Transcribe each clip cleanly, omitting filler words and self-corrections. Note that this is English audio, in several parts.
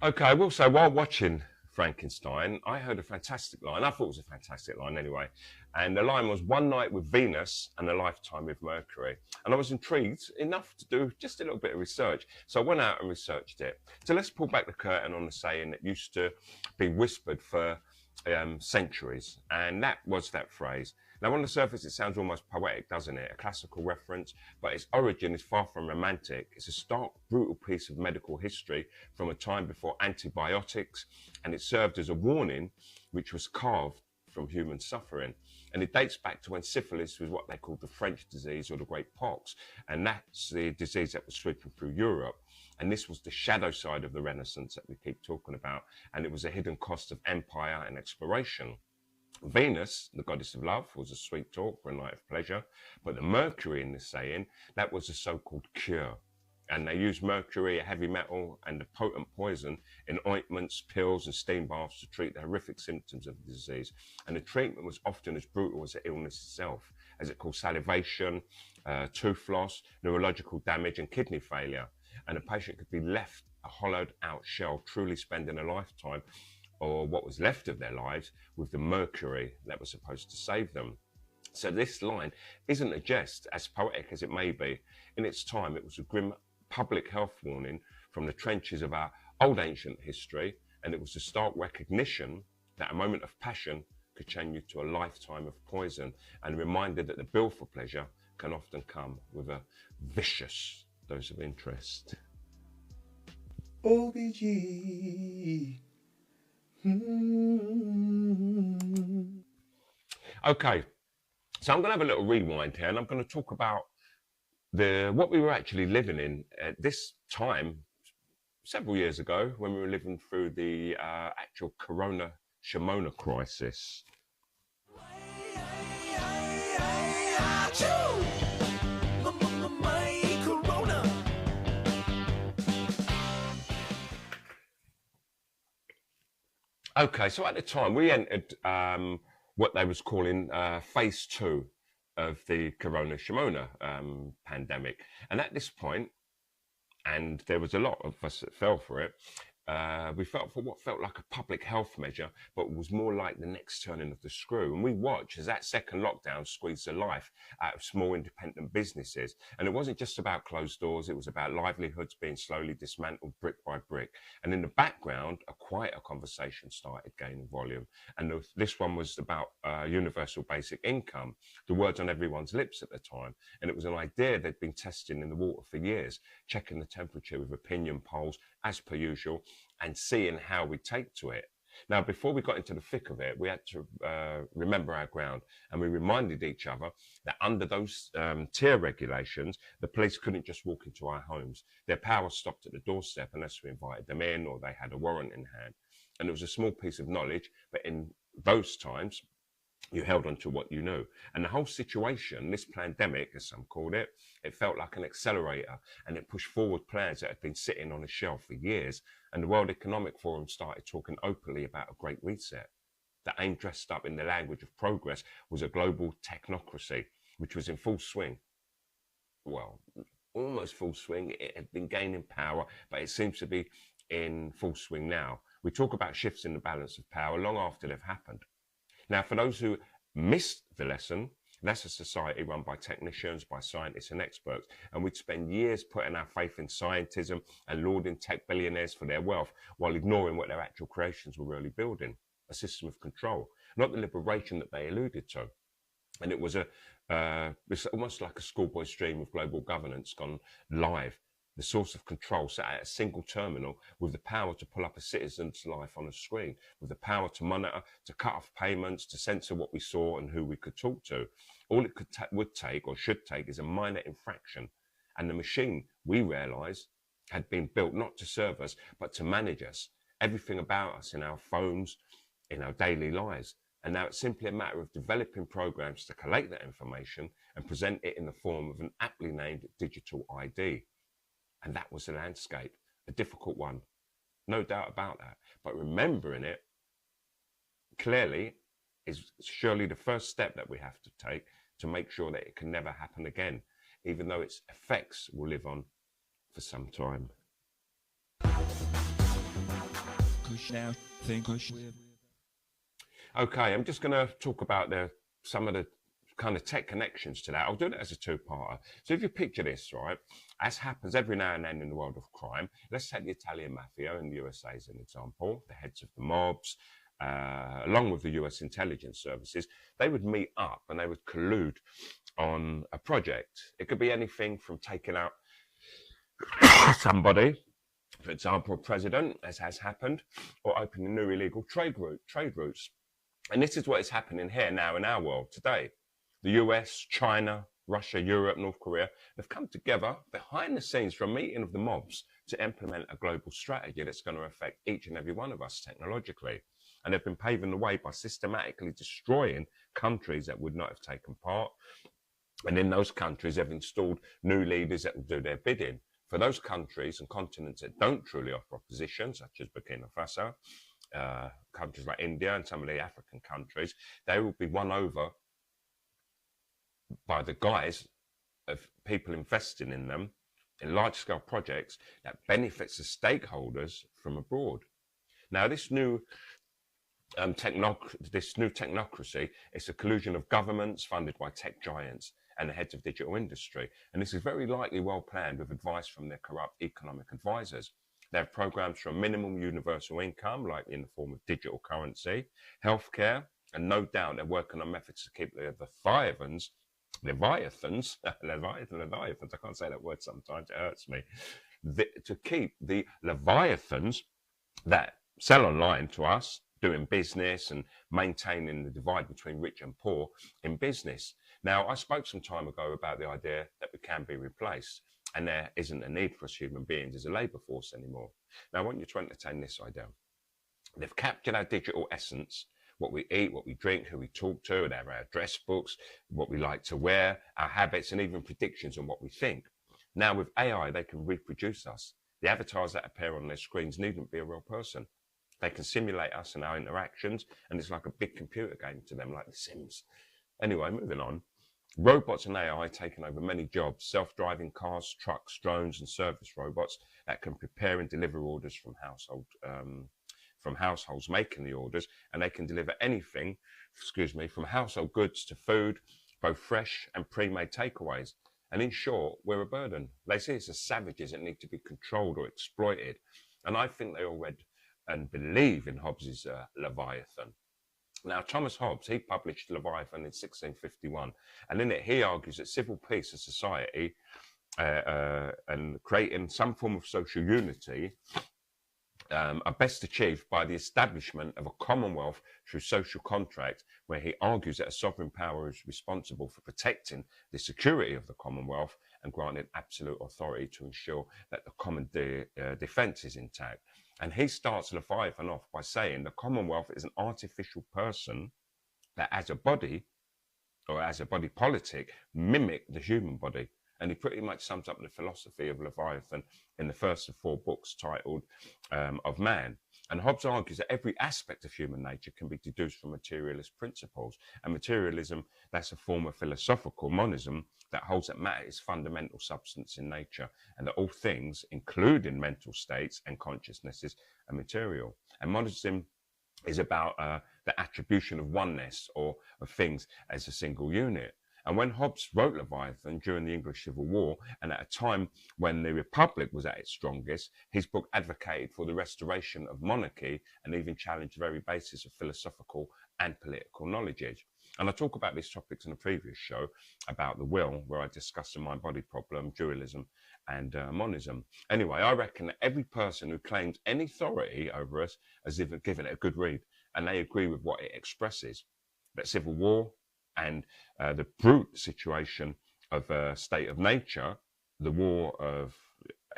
Okay, I will say, while watching Frankenstein, I heard a fantastic line. I thought it was a fantastic line anyway. And the line was "one night with Venus and a lifetime with Mercury." And I was intrigued enough to do just a little bit of research. So I went out and researched it. So let's pull back the curtain on the saying that used to be whispered for centuries. And that was that phrase. Now, on the surface, it sounds almost poetic, doesn't it? A classical reference, but its origin is far from romantic. It's a stark, brutal piece of medical history from a time before antibiotics, and it served as a warning which was carved from human suffering. And it dates back to when syphilis was what they called the French disease or the Great Pox, and that's the disease that was sweeping through Europe. And this was the shadow side of the Renaissance that we keep talking about, and it was a hidden cost of empire and exploration. Venus, the goddess of love, was a sweet talk for a night of pleasure, but the Mercury in this saying, that was a so-called cure. And they used mercury, a heavy metal, and a potent poison in ointments, pills, and steam baths to treat the horrific symptoms of the disease. And the treatment was often as brutal as the illness itself, as it caused salivation, tooth loss, neurological damage, and kidney failure. And the patient could be left a hollowed out shell, truly spending a lifetime, or what was left of their lives, with the mercury that was supposed to save them. So this line isn't a jest, as poetic as it may be. In its time, it was a grim public health warning from the trenches of our old ancient history, and it was a stark recognition that a moment of passion could change you to a lifetime of poison, and a reminder that the bill for pleasure can often come with a vicious dose of interest. OBG. Okay, so I'm going to have a little rewind here, and I'm going to talk about what we were actually living in at this time several years ago, when we were living through the actual Corona-Shimona crisis. Okay, so at the time we entered what they was calling phase 2 of the Corona-Shimona pandemic. And at this point, and there was a lot of us that fell for it, we felt for what felt like a public health measure, but was more like the next turning of the screw. And we watched as that second lockdown squeezed the life out of small independent businesses. And it wasn't just about closed doors, it was about livelihoods being slowly dismantled brick by brick. And in the background, a quieter conversation started gaining volume. And this one was about universal basic income, the words on everyone's lips at the time. And it was an idea they'd been testing in the water for years, checking the temperature with opinion polls as per usual, and seeing how we take to it. Now, before we got into the thick of it, we had to remember our ground, and we reminded each other that under those tier regulations, the police couldn't just walk into our homes. Their power stopped at the doorstep unless we invited them in or they had a warrant in hand. And it was a small piece of knowledge, but in those times, you held on to what you knew. And the whole situation, this pandemic, as some called it, it felt like an accelerator, and it pushed forward plans that had been sitting on a shelf for years. And the World Economic Forum started talking openly about a great reset. The aim, dressed up in the language of progress, was a global technocracy, which was in full swing. Well, almost full swing. It had been gaining power, but it seems to be in full swing now. We talk about shifts in the balance of power long after they've happened. Now, for those who missed the lesson, that's a society run by technicians, by scientists and experts, and we'd spend years putting our faith in scientism and lauding tech billionaires for their wealth while ignoring what their actual creations were really building, a system of control, not the liberation that they alluded to. And it was it's almost like a schoolboy's dream of global governance gone live. The source of control sat at a single terminal with the power to pull up a citizen's life on a screen, with the power to monitor, to cut off payments, to censor what we saw and who we could talk to. All it would take or should take is a minor infraction. And the machine, we realised, had been built not to serve us, but to manage us. Everything about us in our phones, in our daily lives. And now it's simply a matter of developing programs to collate that information and present it in the form of an aptly named digital ID. And that was the landscape, a difficult one, no doubt about that. But remembering it clearly is surely the first step that we have to take to make sure that it can never happen again, even though its effects will live on for some time. Okay, I'm just going to talk about some of the kind of tech connections to that. I'll do it as a two-parter. So if you picture this, right, as happens every now and then in the world of crime, let's take the Italian mafia in the USA as an example, the heads of the mobs, along with the US intelligence services, they would meet up and they would collude on a project. It could be anything from taking out somebody, for example, a president, as has happened, or opening new illegal trade routes. And this is what is happening here now in our world today. The US, China, Russia, Europe, North Korea, they've come together behind the scenes for a meeting of the mobs to implement a global strategy that's going to affect each and every one of us technologically. And they've been paving the way by systematically destroying countries that would not have taken part. And in those countries, they've installed new leaders that will do their bidding. For those countries and continents that don't truly offer opposition, such as Burkina Faso, countries like India and some of the African countries, they will be won over by the guise of people investing in them in large-scale projects that benefits the stakeholders from abroad. Now, this new technocracy is a collusion of governments funded by tech giants and the heads of digital industry. And this is very likely well planned with advice from their corrupt economic advisors. They have programs for a minimum universal income, like in the form of digital currency, healthcare, and no doubt they're working on methods to keep the Leviathans, I can't say that word sometimes, it hurts me, to keep the Leviathans that sell online to us, doing business and maintaining the divide between rich and poor in business. Now, I spoke some time ago about the idea that we can be replaced and there isn't a need for us human beings as a labour force anymore. Now, I want you to entertain this idea. They've captured our digital essence, what we eat, what we drink, who we talk to, and our address books, what we like to wear, our habits, and even predictions on what we think. Now, with AI, they can reproduce us. The avatars that appear on their screens needn't be a real person. They can simulate us and our interactions, and it's like a big computer game to them, like The Sims. Anyway, moving on. Robots and AI taking over many jobs, self-driving cars, trucks, drones, and service robots that can prepare and deliver orders from households making the orders, and they can deliver anything, from household goods to food, both fresh and pre-made takeaways. And in short, we're a burden. They see us as savages that need to be controlled or exploited. And I think they all read and believe in Hobbes's Leviathan. Now, Thomas Hobbes, he published Leviathan in 1651, and in it he argues that civil peace and society and creating some form of social unity are best achieved by the establishment of a commonwealth through social contract, where he argues that a sovereign power is responsible for protecting the security of the commonwealth and granting absolute authority to ensure that the common defence is intact. And he starts Leviathan off by saying the commonwealth is an artificial person that as a body, or as a body politic, mimic the human body. And he pretty much sums up the philosophy of Leviathan in the first of 4 books titled Of Man. And Hobbes argues that every aspect of human nature can be deduced from materialist principles. And materialism, that's a form of philosophical monism that holds that matter is fundamental substance in nature, and that all things, including mental states and consciousnesses, are material. And monism is about the attribution of oneness or of things as a single unit. And when Hobbes wrote Leviathan during the English Civil War, and at a time when the Republic was at its strongest, his book advocated for the restoration of monarchy and even challenged the very basis of philosophical and political knowledge. And I talk about these topics in a previous show about the will, where I discuss the mind-body problem, dualism, and monism. Anyway, I reckon that every person who claims any authority over us has given it a good read, and they agree with what it expresses. That civil war and the brute situation of a state of nature, the war of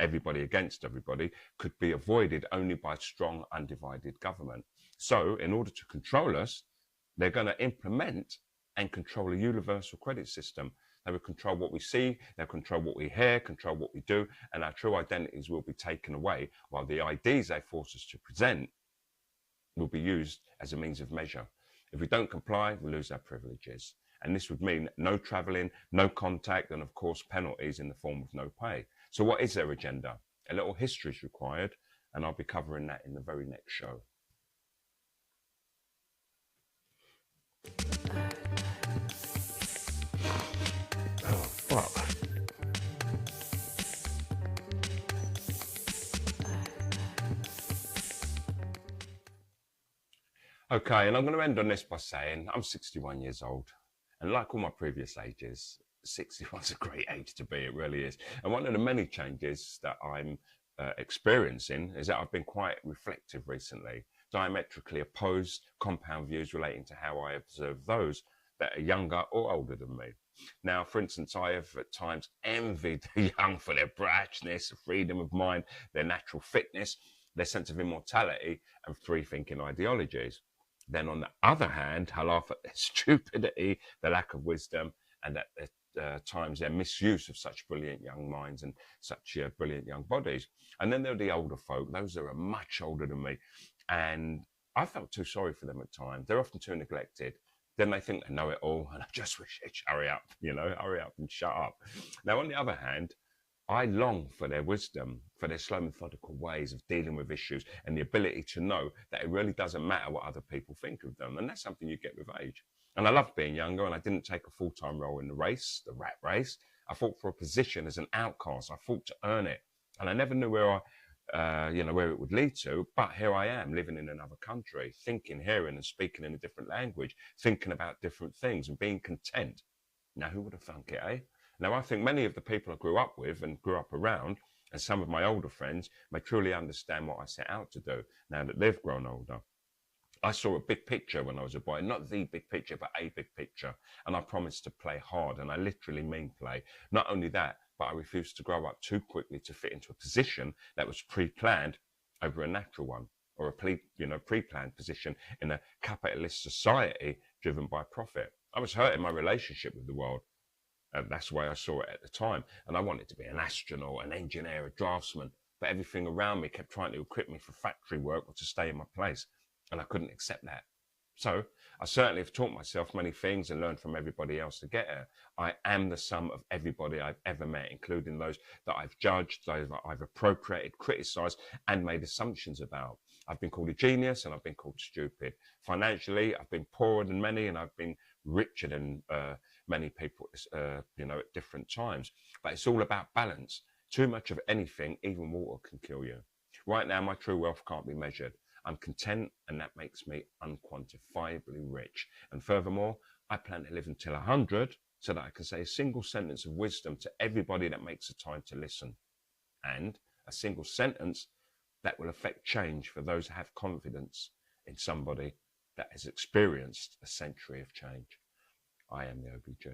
everybody against everybody, could be avoided only by strong, undivided government. So, in order to control us, they're going to implement and control a universal credit system. They will control what we see, they'll control what we hear, control what we do, and our true identities will be taken away, while the IDs they force us to present will be used as a means of measure. If we don't comply, we lose our privileges. And this would mean no travelling, no contact, and of course penalties in the form of no pay. So what is their agenda? A little history is required. and I'll be covering that in the very next show. Oh, fuck. Okay, and I'm going to end on this by saying I'm 61 years old, and like all my previous ages, 61's a great age to be, it really is. And one of the many changes that I'm experiencing is that I've been quite reflective recently, diametrically opposed compound views relating to how I observe those that are younger or older than me. Now, for instance, I have at times envied the young for their brashness, freedom of mind, their natural fitness, their sense of immortality, and free-thinking ideologies. Then on the other hand, I laugh at their stupidity, their lack of wisdom, and at times their misuse of such brilliant young minds and such brilliant young bodies. And then there are the older folk, those that are much older than me. And I felt too sorry for them at times. They're often too neglected. Then they think they know it all, and I just wish they'd hurry up, hurry up and shut up. Now, on the other hand, I long for their wisdom, for their slow, methodical ways of dealing with issues and the ability to know that it really doesn't matter what other people think of them. And that's something you get with age. And I loved being younger, and I didn't take a full-time role in the race, the rat race. I fought for a position as an outcast. I fought to earn it. And I never knew where where it would lead to. But here I am, living in another country, thinking, hearing and speaking in a different language, thinking about different things and being content. Now, who would have thunk it, eh? Now, I think many of the people I grew up with and grew up around, and some of my older friends, may truly understand what I set out to do now that they've grown older. I saw a big picture when I was a boy, not the big picture, but a big picture. And I promised to play hard, and I literally mean play. Not only that, but I refused to grow up too quickly to fit into a position that was pre-planned over a natural one, or a pre-planned position in a capitalist society driven by profit. I was hurting my relationship with the world. That's the way I saw it at the time. And I wanted to be an astronaut, an engineer, a draftsman. But everything around me kept trying to equip me for factory work or to stay in my place. And I couldn't accept that. So I certainly have taught myself many things and learned from everybody else to get here. I am the sum of everybody I've ever met, including those that I've judged, those that I've appropriated, criticised, and made assumptions about. I've been called a genius and I've been called stupid. Financially, I've been poorer than many and I've been richer than many people, at different times. But it's all about balance. Too much of anything, even water, can kill you. Right now, my true wealth can't be measured. I'm content, and that makes me unquantifiably rich. And furthermore, I plan to live until 100 so that I can say a single sentence of wisdom to everybody that makes the time to listen. And a single sentence that will affect change for those who have confidence in somebody that has experienced a century of change. I am the OBJ.